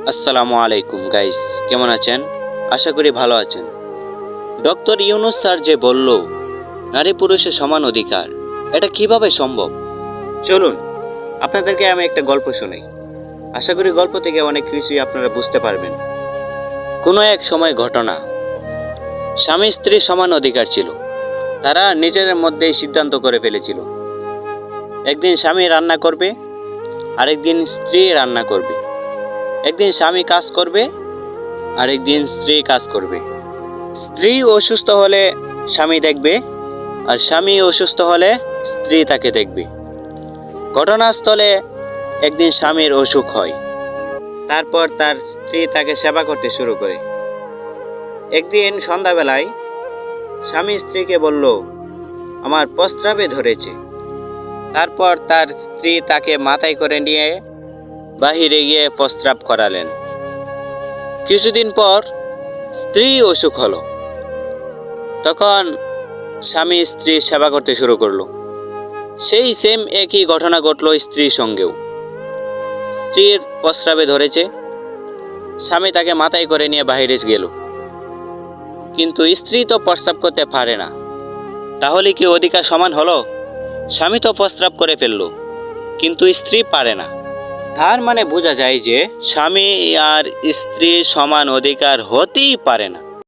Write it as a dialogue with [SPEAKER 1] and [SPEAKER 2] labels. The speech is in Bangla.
[SPEAKER 1] আসসালামু আলাইকুম গাইস, কেমন আছেন? আশা করি ভালো আছেন। ডক্টর ইউনুস স্যার যে বলল নারী পুরুষের সমান অধিকার, এটা কিভাবে সম্ভব? চলুন আপনাদেরকে আমি একটা গল্প শোনাই। আশা করি গল্প থেকে অনেক কিছুই আপনারা বুঝতে পারবেন। কোনো এক সময় ঘটনা, স্বামী স্ত্রী সমান অধিকার ছিল। তারা নিজেদের মধ্যেই সিদ্ধান্ত করে ফেলেছিল, একদিন স্বামী রান্না করবে, আরেকদিন স্ত্রী রান্না করবে। একদিন স্বামী কাজ করবে, আরেকদিন স্ত্রী কাজ করবে। স্ত্রী অসুস্থ হলে স্বামী দেখবে, আর স্বামী অসুস্থ হলে স্ত্রী তাকে দেখবে। ঘটনাস্থলে একদিন স্বামীর অসুখ হয়, তারপর তার স্ত্রী তাকে সেবা করতে শুরু করে। একদিন সন্ধ্যাবেলায় স্বামী স্ত্রীকে বলল, আমার প্রস্রাবে ধরেছে। তারপর তার স্ত্রী তাকে মাথায় করে নিয়ে বাহিরে গিয়ে প্রস্রাব করালেন। কিছুদিন পর স্ত্রী অসুখ হলো, তখন স্বামী স্ত্রীর সেবা করতে শুরু করলো। সেই সেম একই ঘটনা ঘটলো স্ত্রীর সঙ্গেও। স্ত্রীর প্রস্রাবে ধরেছে, স্বামী তাকে মাথায় করে নিয়ে বাইরে গেল, কিন্তু স্ত্রী তো প্রস্রাব করতে পারে না। তাহলে কি অধিকার সমান হলো? স্বামী তো প্রস্রাব করে ফেললো, কিন্তু স্ত্রী পারে না। তার মানে বোঝা যায় যে স্বামী আর স্ত্রী সমান অধিকার হতেই পারে না।